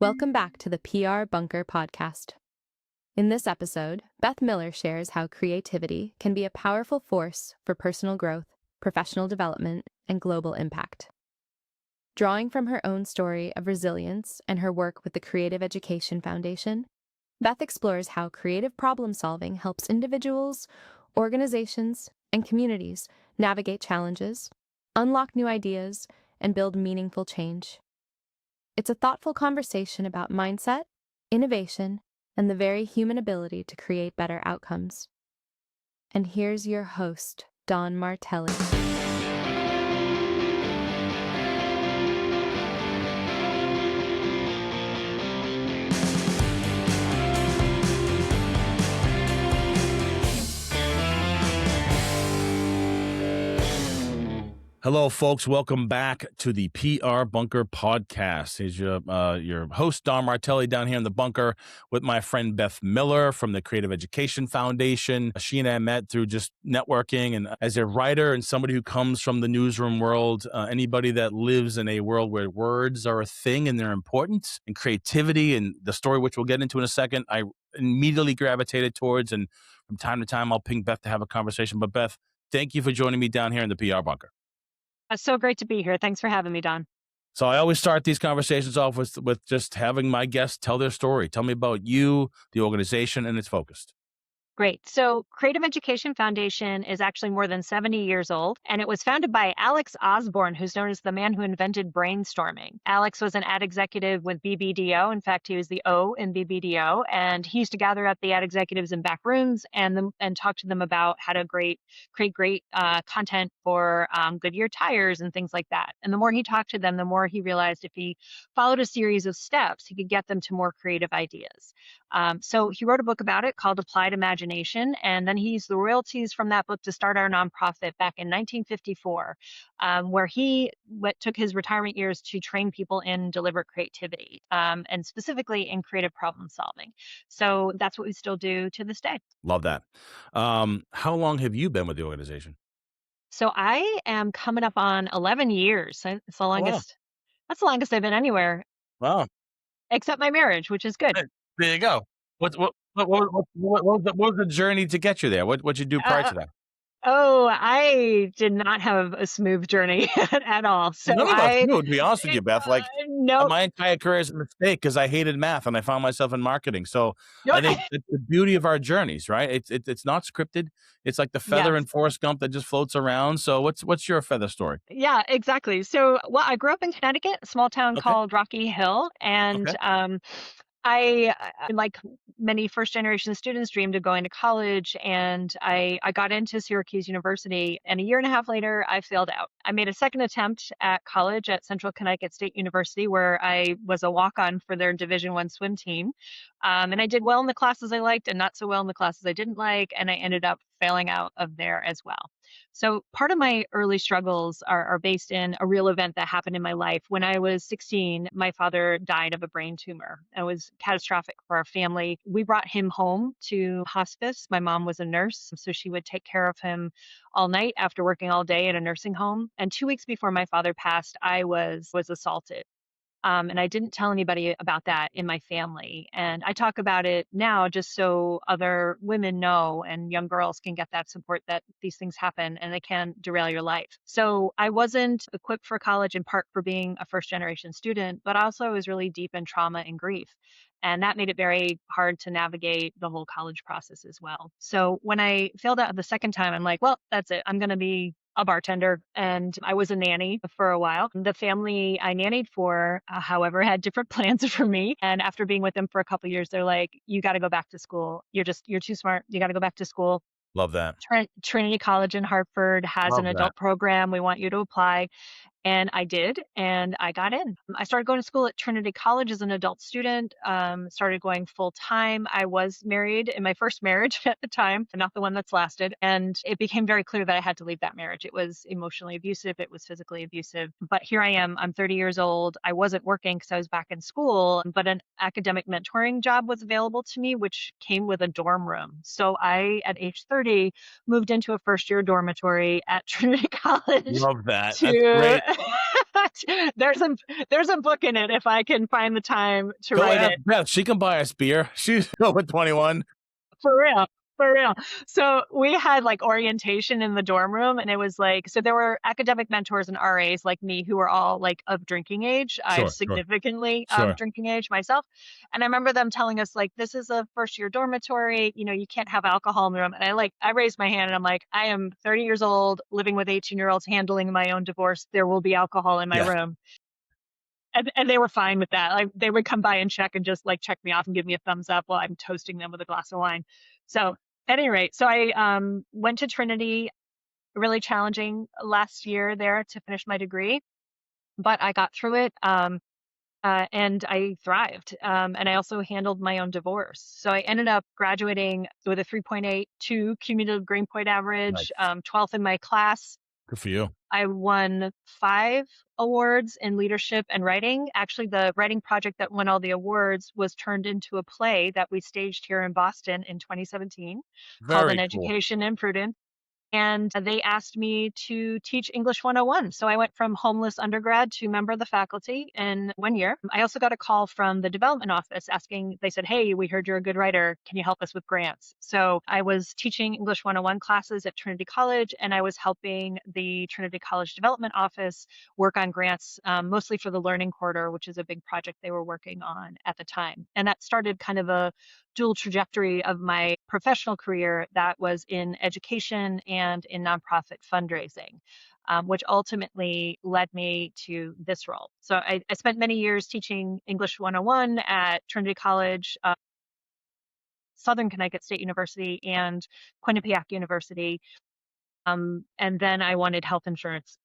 Welcome back to the PR Bunker podcast. In this episode, Beth Miller shares how creativity can be a powerful force for personal growth, professional development, and global impact. Drawing from her own story of resilience and her work with the Creative Education Foundation, Beth explores how creative problem solving helps individuals, organizations, and communities navigate challenges, unlock new ideas, and build meaningful change. It's a thoughtful conversation about mindset, innovation, and the very human ability to create better outcomes. And here's your host, Don Martelli. Hello, folks. Welcome back to the PR Bunker podcast. Here's your host, Don Martelli, down here in the bunker with my friend Beth Miller from the Creative Education Foundation. She and I met through just networking, and as a writer and somebody who comes from the newsroom world, anybody that lives in a world where words are a thing and they're important, and creativity and the story, which we'll get into in a second, I immediately gravitated towards, and from time to time, I'll ping Beth to have a conversation. But Beth, thank you for joining me down here in the PR Bunker. It's so great to be here. Thanks for having me, Don. So I always start these conversations off with just having my guests tell their story. Tell me about you, the organization, and its focus. Great. So Creative Education Foundation is actually more than 70 years old, and it was founded by Alex Osborne, who's known as the man who invented brainstorming. Alex was an ad executive with BBDO. In fact, he was the O in BBDO, and he used to gather up the ad executives in back rooms and talk to them about how to create great content for Goodyear tires and things like that. And the more he talked to them, the more he realized if he followed a series of steps, he could get them to more creative ideas. So he wrote a book about it called Applied Imagination, and then he used the royalties from that book to start our nonprofit back in 1954, where he took his retirement years to train people in deliberate creativity, and specifically in creative problem solving. So that's what we still do to this day. Love that. How long have you been with the organization? So I am coming up on 11 years. It's the longest. That's the longest I've been anywhere. Wow. Except my marriage, which is good. There you go. What was the journey to get you there? What you do prior to that? Oh, I did not have a smooth journey at all. So None of us do, to be honest with you, Beth. No, my entire career is a mistake because I hated math and I found myself in marketing. So I think it's the beauty of our journeys, right? It's not scripted. It's like the feather in Forrest Gump that just floats around. So what's your feather story? Yeah, exactly. So, I grew up in Connecticut, a small town called Rocky Hill, and I, like many first-generation students, dreamed of going to college, and I got into Syracuse University, and a year and a half later, I failed out. I made a second attempt at college at Central Connecticut State University, where I was a walk-on for their Division I swim team, and I did well in the classes I liked and not so well in the classes I didn't like, and I ended up failing out of there as well. So part of my early struggles are based in a real event that happened in my life. When I was 16, my father died of a brain tumor. It was catastrophic for our family. We brought him home to hospice. My mom was a nurse, so she would take care of him all night after working all day at a nursing home. And 2 weeks before my father passed, I was assaulted. And I didn't tell anybody about that in my family. And I talk about it now just so other women know and young girls can get that support that these things happen and they can derail your life. So I wasn't equipped for college in part for being a first generation student, but also I was really deep in trauma and grief. And that made it very hard to navigate the whole college process as well. So when I failed out the second time, I'm like, well, that's it. I'm going to be a bartender, and I was a nanny for a while. The family I nannied for, however, had different plans for me. And after being with them for a couple of years, they're like, you got to go back to school. You're too smart. You got to go back to school. Love that. Trinity College in Hartford has an adult program. We want you to apply. And I did, and I got in. I started going to school at Trinity College as an adult student, started going full time. I was married in my first marriage at the time, not the one that's lasted. And it became very clear that I had to leave that marriage. It was emotionally abusive. It was physically abusive. But here I am. I'm 30 years old. I wasn't working because I was back in school, but an academic mentoring job was available to me, which came with a dorm room. So I, at age 30, moved into a first year dormitory at Trinity College. Love that. That's great. there's a book in it if I can find the time to Go write ask it. Beth. She can buy us beer. She's over 21. For real. For real. So we had like orientation in the dorm room, and it was like, so there were academic mentors and RAs like me who were all like of drinking age. I'm Sure, sure, significantly of sure. drinking age myself. And I remember them telling us like, this is a first year dormitory, you can't have alcohol in the room. And I raised my hand and I'm like, I am 30 years old, living with 18-year-olds, handling my own divorce. There will be alcohol in my Yeah. room. And they were fine with that. Like they would come by and check and just like check me off and give me a thumbs up while I'm toasting them with a glass of wine. So at any rate, so I went to Trinity, really challenging last year there to finish my degree, but I got through it. And I thrived. And I also handled my own divorce. So I ended up graduating with a 3.82 cumulative grade point average, Nice. 12th in my class. Good for you. I won 5 awards in leadership and writing. Actually, the writing project that won all the awards was turned into a play that we staged here in Boston in 2017 called An Very cool. Education in Prudence. And they asked me to teach English 101. So I went from homeless undergrad to member of the faculty in 1 year. I also got a call from the development office asking, they said, hey, we heard you're a good writer. Can you help us with grants? So I was teaching English 101 classes at Trinity College, and I was helping the Trinity College Development Office work on grants, mostly for the Learning Corridor, which is a big project they were working on at the time. And that started kind of a dual trajectory of my professional career that was in education and in nonprofit fundraising, which ultimately led me to this role. So I spent many years teaching English 101 at Trinity College, Southern Connecticut State University, and Quinnipiac University. And then I wanted health insurance.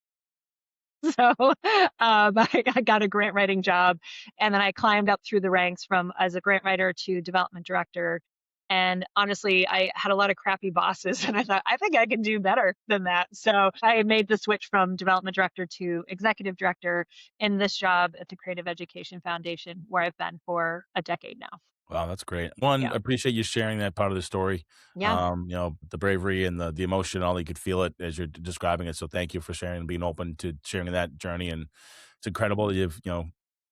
So I got a grant writing job, and then I climbed up through the ranks from as a grant writer to development director. And honestly, I had a lot of crappy bosses, and I thought, I think I can do better than that. So I made the switch from development director to executive director in this job at the Creative Education Foundation, where I've been for a decade now. Wow, that's great. One, Yeah. I appreciate you sharing that part of the story. Yeah. The bravery and the emotion, all you could feel it as you're describing it. So thank you for sharing and being open to sharing that journey. And it's incredible that you've,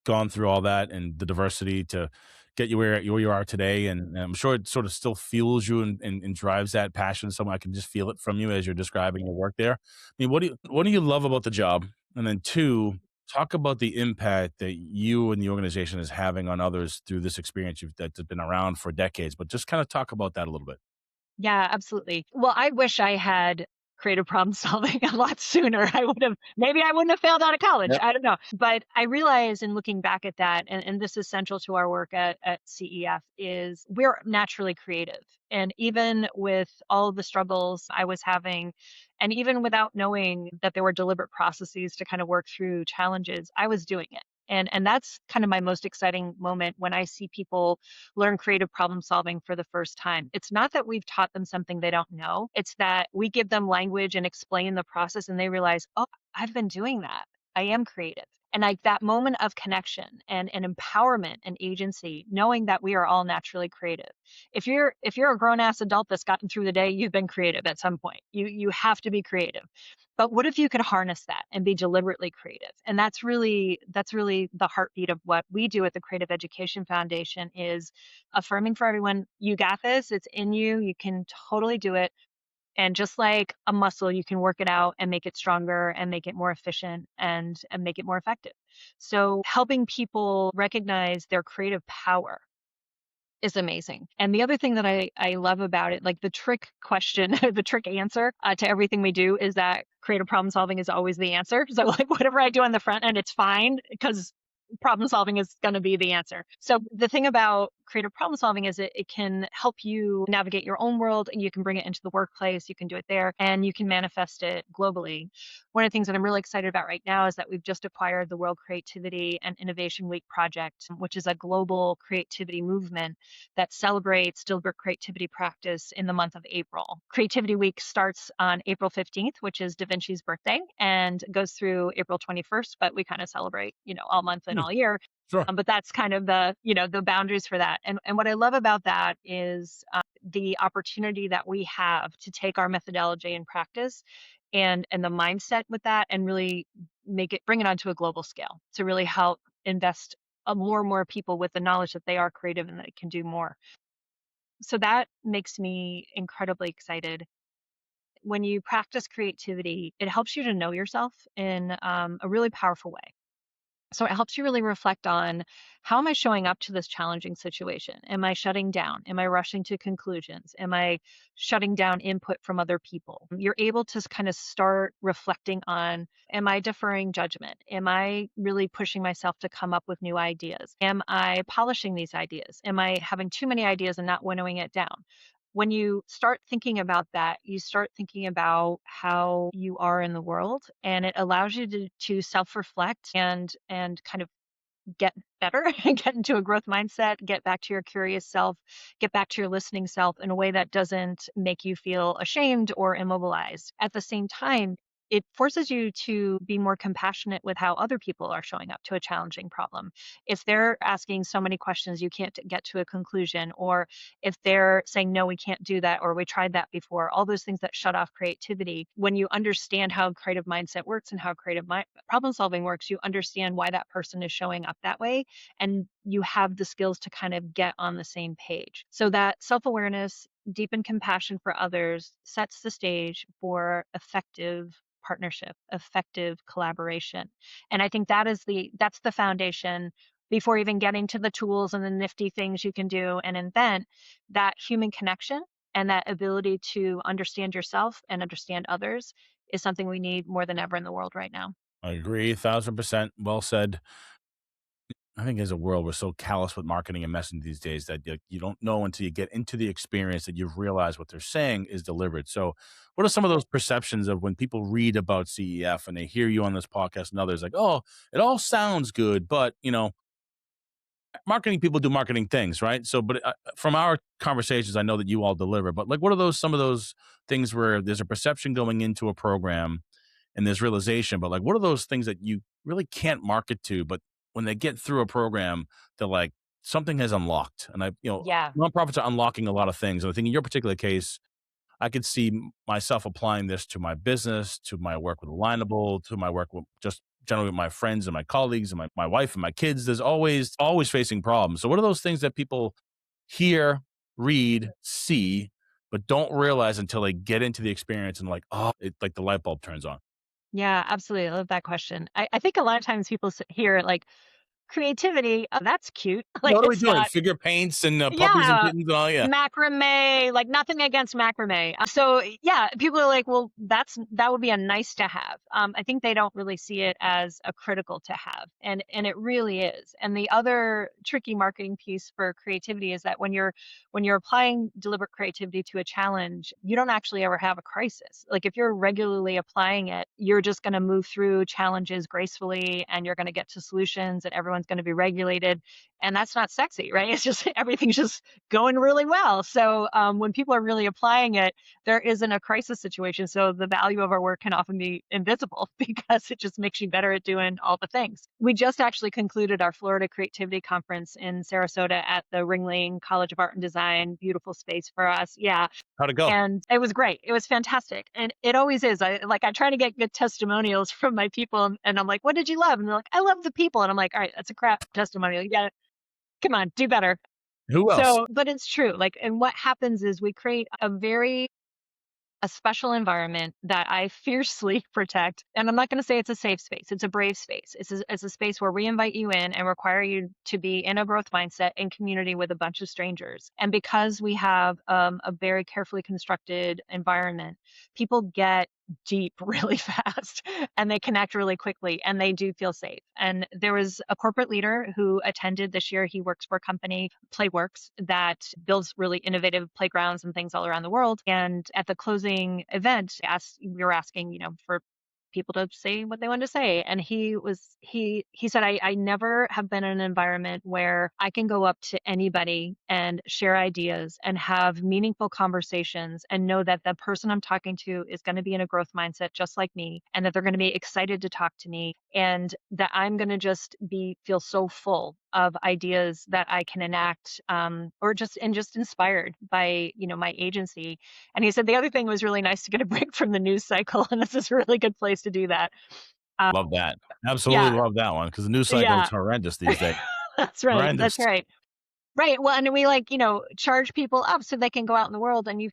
gone through all that and the diversity to get you where you are today. And I'm sure it sort of still fuels you and drives that passion. So I can just feel it from you as you're describing your work there. I mean, what do you love about the job? And then two, talk about the impact that you and the organization is having on others through this experience that's been around for decades, but just kind of talk about that a little bit. Yeah, absolutely. Well, I wish I had creative problem solving a lot sooner. Maybe I wouldn't have failed out of college. Yep. I don't know. But I realize in looking back at that, and this is central to our work at CEF, is we're naturally creative. And even with all of the struggles I was having, and even without knowing that there were deliberate processes to kind of work through challenges, I was doing it. And that's kind of my most exciting moment when I see people learn creative problem solving for the first time. It's not that we've taught them something they don't know, it's that we give them language and explain the process and they realize, oh, I've been doing that. I am creative. And like that moment of connection and empowerment and agency, knowing that we are all naturally creative. If you're a grown ass adult that's gotten through the day, you've been creative at some point. You have to be creative. But what if you could harness that and be deliberately creative? And that's really the heartbeat of what we do at the Creative Education Foundation is affirming for everyone, you got this, it's in you, you can totally do it. And just like a muscle, you can work it out and make it stronger and make it more efficient and make it more effective. So helping people recognize their creative power is amazing. And the other thing that I love about it, like the trick question, the trick answer to everything we do is that creative problem solving is always the answer. So like whatever I do on the front end, it's fine because problem solving is going to be the answer. So the thing about creative problem solving is it can help you navigate your own world and you can bring it into the workplace, you can do it there, and you can manifest it globally. One of the things that I'm really excited about right now is that we've just acquired the World Creativity and Innovation Week project, which is a global creativity movement that celebrates deliberate creativity practice in the month of April. Creativity Week starts on April 15th, which is Da Vinci's birthday, and goes through April 21st, but we kind of celebrate, all month and Yeah, all year. sure. But that's kind of the boundaries for that. And what I love about that is the opportunity that we have to take our methodology and practice and the mindset with that and really bring it onto a global scale to really help invest more and more people with the knowledge that they are creative and that they can do more. So that makes me incredibly excited. When you practice creativity, it helps you to know yourself in a really powerful way. So it helps you really reflect on, how am I showing up to this challenging situation? Am I shutting down? Am I rushing to conclusions? Am I shutting down input from other people? You're able to kind of start reflecting on, am I deferring judgment? Am I really pushing myself to come up with new ideas? Am I polishing these ideas? Am I having too many ideas and not winnowing it down? When you start thinking about that, you start thinking about how you are in the world, and it allows you to self-reflect and kind of get better and get into a growth mindset, get back to your curious self, get back to your listening self in a way that doesn't make you feel ashamed or immobilized. At the same time, it forces you to be more compassionate with how other people are showing up to a challenging problem. If they're asking so many questions you can't get to a conclusion, or if they're saying, no, we can't do that, or we tried that before, all those things that shut off creativity, when you understand how creative mindset works and how problem solving works, you understand why that person is showing up that way, and you have the skills to kind of get on the same page. So that self-awareness, deepened compassion for others sets the stage for effective partnership, effective collaboration. And I think that's the foundation before even getting to the tools and the nifty things you can do and invent. That human connection and that ability to understand yourself and understand others is something we need more than ever in the world right now. I agree, 1,000%. Well said. I think as a world, we're so callous with marketing and messaging these days that you don't know until you get into the experience that you've realized what they're saying is delivered. So, what are some of those perceptions of when people read about CEF and they hear you on this podcast and others, like, oh, it all sounds good, but marketing people do marketing things, right? So, but from our conversations, I know that you all deliver. But like, what are some of those things where there's a perception going into a program and there's realization, but like, what are those things that you really can't market to, but when they get through a program, they're like, something has unlocked. And Yeah. nonprofits are unlocking a lot of things. And I think in your particular case, I could see myself applying this to my business, to my work with Alignable, to my work with just generally with my friends and my colleagues and my wife and my kids. There's always facing problems. So what are those things that people hear, read, see, but don't realize until they get into the experience and like, oh, it like the light bulb turns on. Yeah, absolutely. I love that question. I think a lot of times people hear like creativity, oh, that's cute. Like What are we it's doing? not. Figure paints and puppies and Yeah, kittens and all. Yeah. macrame, like nothing against macrame. So yeah, people are like, well, that would be a nice to have. I think they don't really see it as a critical to have, and it really is. And the other tricky marketing piece for creativity is that when you're applying deliberate creativity to a challenge, you don't actually ever have a crisis. Like if you're regularly applying it, you're just going to move through challenges gracefully, and you're going to get to solutions, and everyone's going to be regulated, and that's not sexy, right? It's just everything's just going really well. So when people are really applying it, there isn't a crisis situation. So the value of our work can often be invisible because it just makes you better at doing all the things. We just actually concluded our Florida Creativity Conference in Sarasota at the Ringling College of Art and Design. Beautiful space for us. Yeah. How'd it go? And it was great. It was fantastic. And it always is. I try to get good testimonials from my people, and I'm like, what did you love? And they're like, I love the people. And I'm like, all right, that's a crap testimonial. You got to come on, do better. Who else? So, but it's true. Like, and what happens is we create a special environment that I fiercely protect. And I'm not going to say it's a safe space. It's a brave space. It's a space where we invite you in and require you to be in a growth mindset in community with a bunch of strangers. And because we have a very carefully constructed environment, people get deep really fast and they connect really quickly and they do feel safe. And there was a corporate leader who attended this year. He works for a company, Playworks, that builds really innovative playgrounds and things all around the world. And at the closing event, we were asking, for people to say what they wanted to say. And he said, I never have been in an environment where I can go up to anybody and share ideas and have meaningful conversations and know that the person I'm talking to is going to be in a growth mindset just like me, and that they're going to be excited to talk to me, and that I'm going to just feel so full of ideas that I can enact, or just inspired by, my agency. And he said the other thing was really nice to get a break from the news cycle, and this is a really good place to do that. Love that. Absolutely Yeah, love that one because the news cycle is yeah. horrendous these days. That's right, that's Horrendous. right. Right, well, and we, like, charge people up so they can go out in the world, and you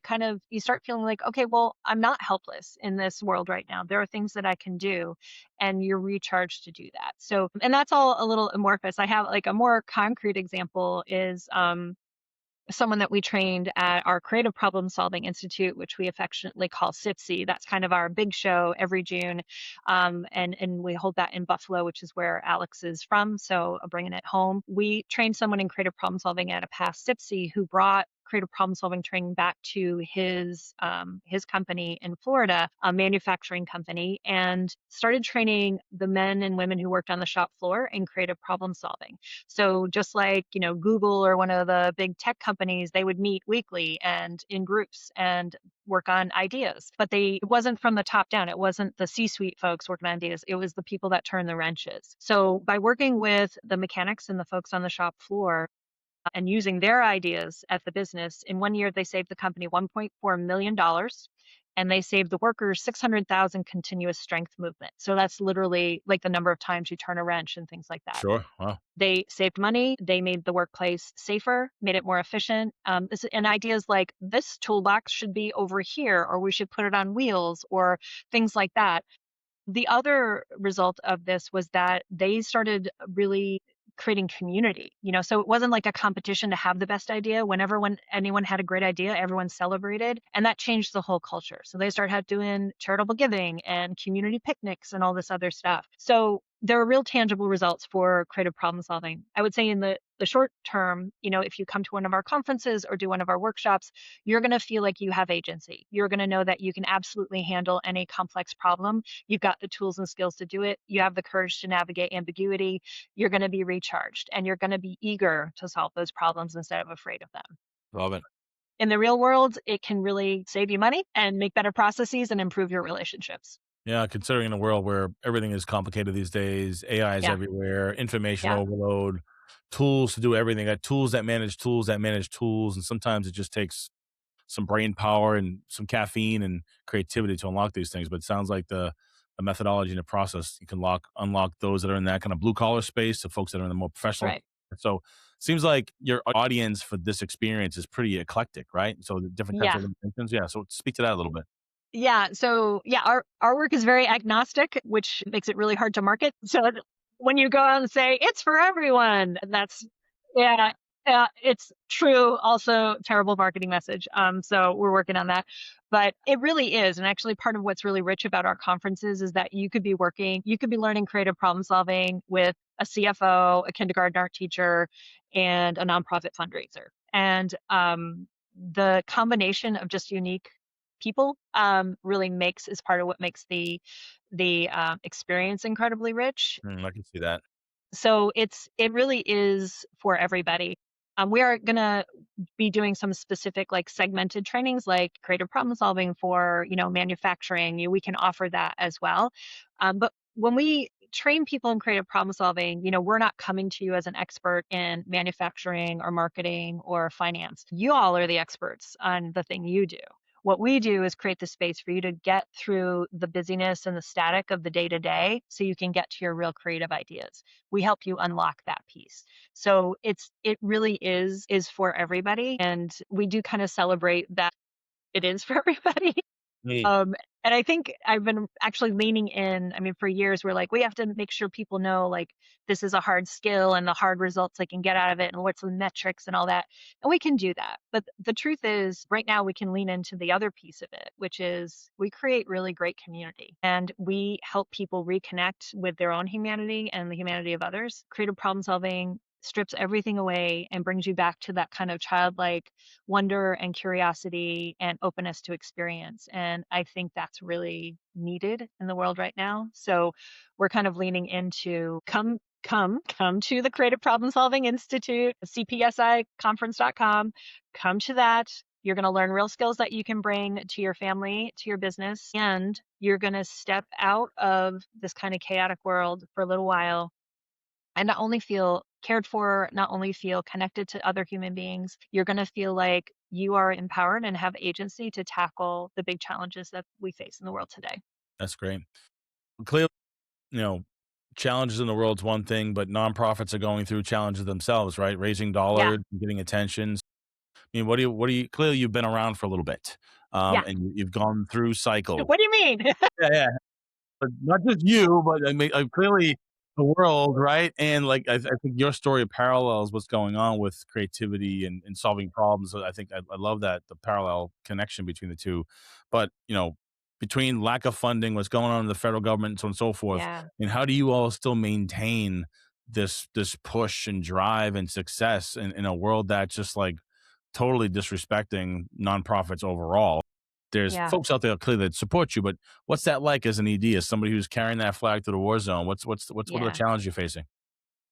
start feeling like, "Okay, well, I'm not helpless in this world right now. There are things that I can do," and you're recharged to do that. So and that's all a little amorphous. I have, like, a more concrete example is, someone that we trained at our Creative Problem Solving Institute, which we affectionately call SIPSI. That's kind of our big show every June, and we hold that in Buffalo, which is where Alex is from. So bringing it home, we trained someone in creative problem solving at a past SIPSI who brought creative problem solving training back to his company in Florida, a manufacturing company, and started training the men and women who worked on the shop floor in creative problem solving. So just like, Google or one of the big tech companies, they would meet weekly and in groups and work on ideas. But it wasn't from the top down. It wasn't the C-suite folks working on ideas. It was the people that turn the wrenches. So by working with the mechanics and the folks on the shop floor, and using their ideas at the business, in 1 year they saved the company $1.4 million, and they saved the workers 600,000 continuous strength movement. So that's literally like the number of times you turn a wrench and things like that. Sure. Wow. They saved money. They made the workplace safer, made it more efficient. And ideas like this toolbox should be over here, or we should put it on wheels, or things like that. The other result of this was that they started really creating community, so it wasn't like a competition to have the best idea. When anyone had a great idea, everyone celebrated, and that changed the whole culture. So they started doing charitable giving and community picnics and all this other stuff. So there are real tangible results for creative problem solving. I would say in the short term, if you come to one of our conferences or do one of our workshops, you're going to feel like you have agency. You're going to know that you can absolutely handle any complex problem. You've got the tools and skills to do it. You have the courage to navigate ambiguity. You're going to be recharged, and you're going to be eager to solve those problems instead of afraid of them. Love it. In the real world, it can really save you money and make better processes and improve your relationships. Yeah, considering a world where everything is complicated these days, AI is Yeah. everywhere, information Yeah. overload, tools to do everything, tools that manage tools that manage tools, and sometimes it just takes some brain power and some caffeine and creativity to unlock these things. But it sounds like the methodology and the process you can unlock those that are in that kind of blue collar space to folks that are in the more professional. Right. So it seems like your audience for this experience is pretty eclectic, right? So the different types Yeah. of intentions. Yeah. So speak to that a little bit. Yeah, so yeah, our work is very agnostic, which makes it really hard to market. So when you go out and say it's for everyone, that's yeah, it's true. Also, terrible marketing message. So we're working on that, but it really is. And actually, part of what's really rich about our conferences is that you could be learning creative problem solving with a CFO, a kindergarten art teacher, and a nonprofit fundraiser, and the combination of just unique people really makes is part of what makes the experience incredibly rich. I can see that. So it really is for everybody. We are gonna be doing some specific like segmented trainings like creative problem solving for manufacturing. We can offer that as well. But when we train people in creative problem solving, we're not coming to you as an expert in manufacturing or marketing or finance. You all are the experts on the thing you do. What we do is create the space for you to get through the busyness and the static of the day to day so you can get to your real creative ideas. We help you unlock that piece. So it really is for everybody, and we do kind of celebrate that it is for everybody. Neat. Um, and I think I've been actually leaning in. I mean, for years, we're like, we have to make sure people know like this is a hard skill and the hard results they can get out of it and what's the metrics and all that. And we can do that. But the truth is, right now, we can lean into the other piece of it, which is we create really great community and we help people reconnect with their own humanity and the humanity of others. Creative problem solving strips everything away and brings you back to that kind of childlike wonder and curiosity and openness to experience. And I think that's really needed in the world right now. So we're kind of leaning into come to the Creative Problem Solving Institute, cpsiconference.com. Come to that. You're going to learn real skills that you can bring to your family, to your business, and you're going to step out of this kind of chaotic world for a little while and not only feel cared for, not only feel connected to other human beings, you're going to feel like you are empowered and have agency to tackle the big challenges that we face in the world today. That's great. Clearly, you know, challenges in the world's one thing, but nonprofits are going through challenges themselves, right? Raising Yeah. dollars, getting attention. I mean, what do you clearly you've been around for a little bit, Yeah. and you've gone through cycles. What do you mean? Yeah, yeah. But not just you, but I mean, clearly the world, right? And like, I think your story parallels what's going on with creativity and solving problems. So I think I love that the parallel connection between the two. But between lack of funding, what's going on in the federal government, and so on and so forth, Yeah. and how do you all still maintain this push and drive and success in a world that's just like totally disrespecting nonprofits overall? There's Yeah. folks out there clearly that support you, but what's that like as an ED, as somebody who's carrying that flag to the war zone? What are the Yeah. challenges you're facing?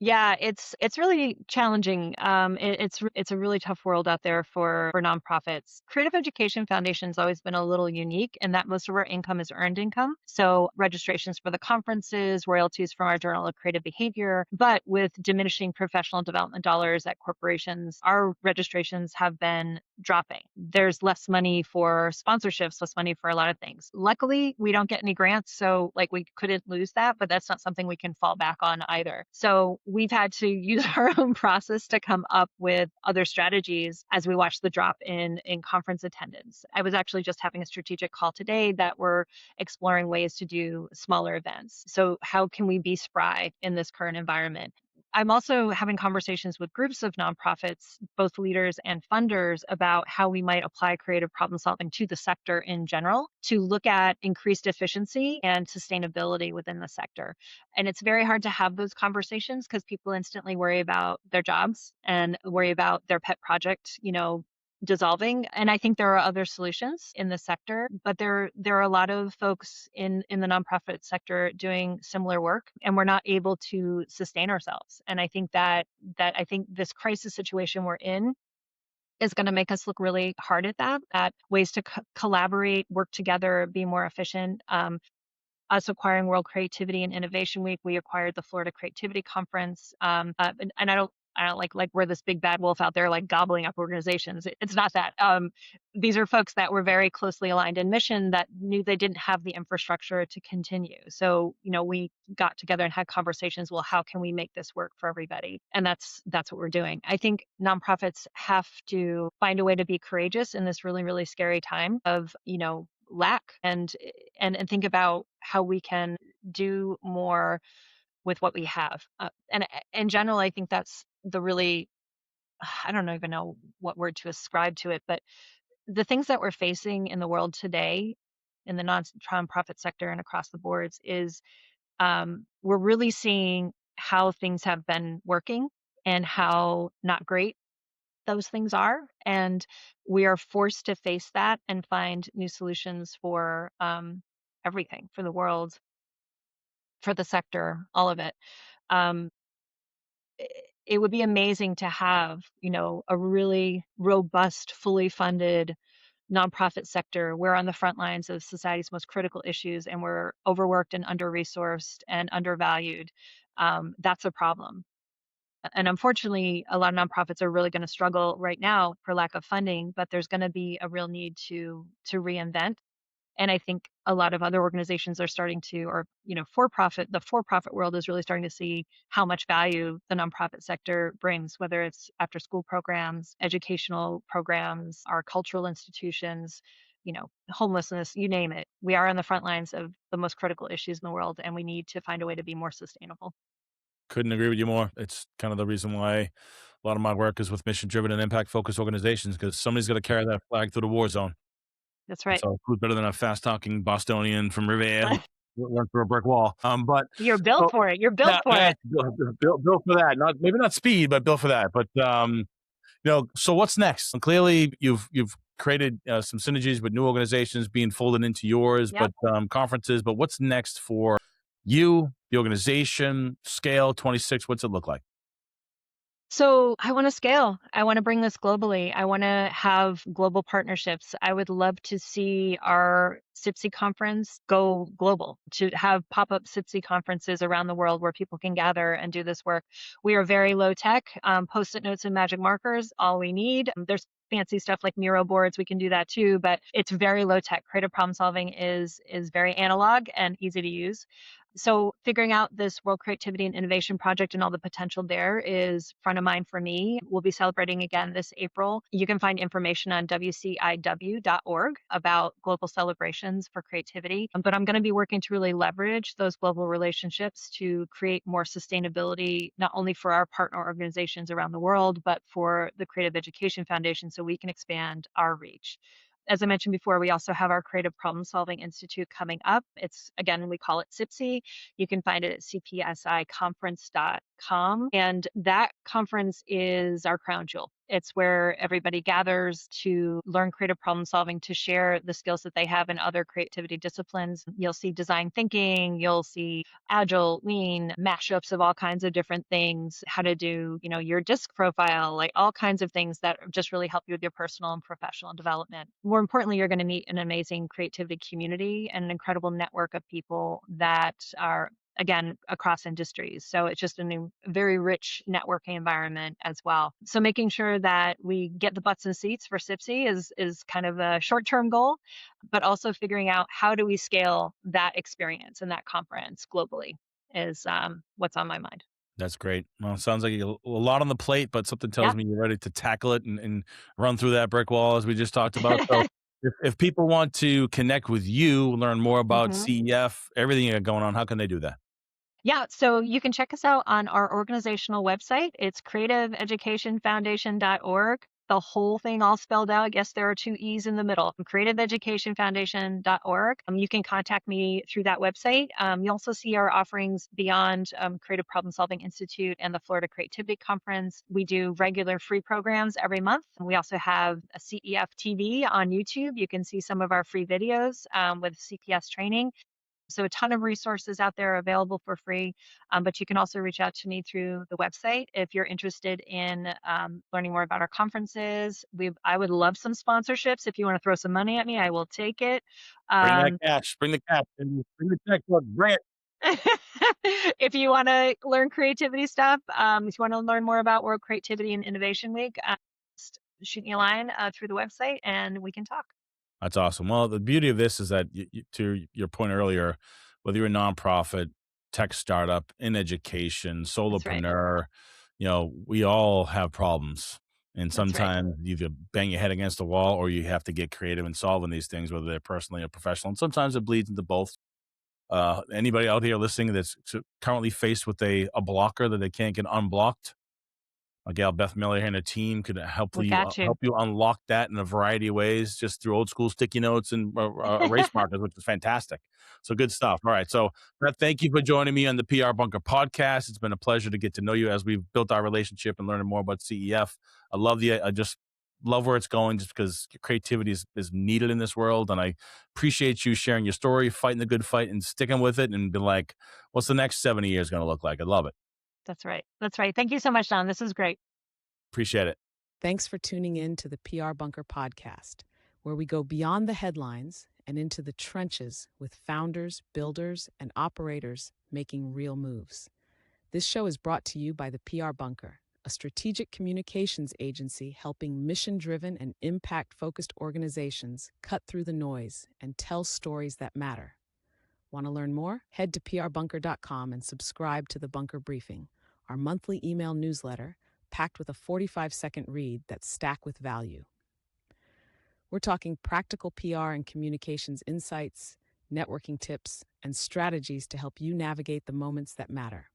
Yeah, it's really challenging. It's a really tough world out there for nonprofits. Creative Education Foundation's always been a little unique in that most of our income is earned income. So registrations for the conferences, royalties from our Journal of Creative Behavior, but with diminishing professional development dollars at corporations, our registrations have been dropping. There's less money for sponsorships, less money for a lot of things. Luckily, we don't get any grants, so like we couldn't lose that, but that's not something we can fall back on either. So we've had to use our own process to come up with other strategies as we watch the drop in conference attendance. I was actually just having a strategic call today that we're exploring ways to do smaller events. So how can we be spry in this current environment? I'm also having conversations with groups of nonprofits, both leaders and funders, about how we might apply creative problem solving to the sector in general to look at increased efficiency and sustainability within the sector. And it's very hard to have those conversations because people instantly worry about their jobs and worry about their pet project, dissolving. And I think there are other solutions in the sector, but there are a lot of folks in the nonprofit sector doing similar work, and we're not able to sustain ourselves. And I think that I think this crisis situation we're in is going to make us look really hard at that, at ways to collaborate, work together, be more efficient. Us acquiring World Creativity and Innovation Week, we acquired the Florida Creativity Conference. And I don't like we're this big bad wolf out there like gobbling up organizations. It's not that. These are folks that were very closely aligned in mission that knew they didn't have the infrastructure to continue. So we got together and had conversations. Well, how can we make this work for everybody? And that's what we're doing. I think nonprofits have to find a way to be courageous in this really really scary time of lack and think about how we can do more with what we have. And in general, I think that's the really, I don't even know what word to ascribe to it, but the things that we're facing in the world today in the nonprofit sector and across the boards is we're really seeing how things have been working and how not great those things are. And we are forced to face that and find new solutions for everything, for the world, for the sector, all of it. Um, it would be amazing to have, a really robust, fully funded nonprofit sector. We're on the front lines of society's most critical issues, and we're overworked and under-resourced and undervalued. That's a problem. And unfortunately, a lot of nonprofits are really going to struggle right now for lack of funding, but there's going to be a real need to reinvent. And I think a lot of other organizations are starting to, or the for-profit world is really starting to see how much value the nonprofit sector brings, whether it's after-school programs, educational programs, our cultural institutions, homelessness, you name it. We are on the front lines of the most critical issues in the world, and we need to find a way to be more sustainable. Couldn't agree with you more. It's kind of the reason why a lot of my work is with mission-driven and impact-focused organizations, because somebody's got to carry that flag through the war zone. That's right. So who's better than a fast-talking Bostonian from Revere who run through a brick wall? But You're built so for it. You're built yeah, for it. built for that. Not maybe not speed, but built for that. But so what's next? And clearly, you've created some synergies with new organizations being folded into yours, Yep. but conferences. But what's next for you, the organization, scale 26? What's it look like? So I want to scale. I want to bring this globally. I want to have global partnerships. I would love to see our SIPSI conference go global, to have pop-up SIPSI conferences around the world where people can gather and do this work. We are very low tech, post-it notes and magic markers, all we need. There's fancy stuff like Miro boards. We can do that too, but it's very low tech. Creative problem solving is very analog and easy to use. So figuring out this World Creativity and Innovation Project and all the potential there is front of mind for me. We'll be celebrating again this April. You can find information on wciw.org about global celebrations for creativity. But I'm going to be working to really leverage those global relationships to create more sustainability, not only for our partner organizations around the world, but for the Creative Education Foundation so we can expand our reach. As I mentioned before, we also have our Creative Problem Solving Institute coming up. It's, again, we call it CPSI. You can find it at cpsiconference.com. And that conference is our crown jewel. It's where everybody gathers to learn creative problem solving, to share the skills that they have in other creativity disciplines. You'll see design thinking, you'll see agile, lean, mashups of all kinds of different things, how to do, your disc profile, like all kinds of things that just really help you with your personal and professional development. More importantly, you're going to meet an amazing creativity community and an incredible network of people that are, again, across industries. So it's just a very rich networking environment as well. So making sure that we get the butts and seats for CPSI is kind of a short-term goal, but also figuring out how do we scale that experience and that conference globally is what's on my mind. That's great. Well, it sounds like a lot on the plate, but something tells Yeah. me you're ready to tackle it and run through that brick wall as we just talked about. So if people want to connect with you, learn more about Mhm. CEF, everything you got going on, how can they do that? Yeah, so you can check us out on our organizational website. It's creativeeducationfoundation.org. The whole thing all spelled out. Yes, there are two E's in the middle. Creativeeducationfoundation.org. You can contact me through that website. You also see our offerings beyond Creative Problem Solving Institute and the Florida Creativity Conference. We do regular free programs every month. We also have a CEF TV on YouTube. You can see some of our free videos with CPS training. So a ton of resources out there available for free, but you can also reach out to me through the website if you're interested in learning more about our conferences. I would love some sponsorships. If you want to throw some money at me, I will take it. Bring that Um, cash. Bring the cash. Bring the checkbook. Bring it. if you want to learn creativity stuff, if you want to learn more about World Creativity and Innovation Week, just shoot me a line through the website and we can talk. That's awesome. Well, the beauty of this is that, to your point earlier, whether you're a nonprofit, tech startup, in education, That's right. solopreneur, we all have problems. And That's right. sometimes you either bang your head against the wall or you have to get creative in solving these things, whether they're personally or professional. And sometimes it bleeds into both. Anybody out here listening that's currently faced with a blocker that they can't get unblocked, my gal Beth Miller and her team could We got you. help you unlock that in a variety of ways, just through old school sticky notes and erase markers, which is fantastic. So good stuff. All right, so Beth, thank you for joining me on the PR Bunker podcast. It's been a pleasure to get to know you as we've built our relationship and learning more about CEF. I just love where it's going, just because creativity is needed in this world, and I appreciate you sharing your story, fighting the good fight, and sticking with it, and be like, what's the next 70 years going to look like? I love it. That's right. That's right. Thank you so much, Don. This is great. Appreciate it. Thanks for tuning in to the PR Bunker podcast, where we go beyond the headlines and into the trenches with founders, builders, and operators making real moves. This show is brought to you by the PR Bunker, a strategic communications agency helping mission-driven and impact-focused organizations cut through the noise and tell stories that matter. Want to learn more? Head to prbunker.com and subscribe to the Bunker Briefing, our monthly email newsletter packed with a 45-second read that's stacked with value. We're talking practical PR and communications insights, networking tips, and strategies to help you navigate the moments that matter.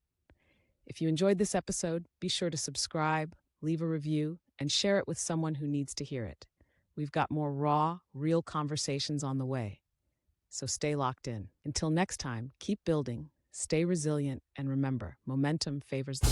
If you enjoyed this episode, be sure to subscribe, leave a review, and share it with someone who needs to hear it. We've got more raw, real conversations on the way. So stay locked in. Until next time, keep building, stay resilient, and remember, momentum favors the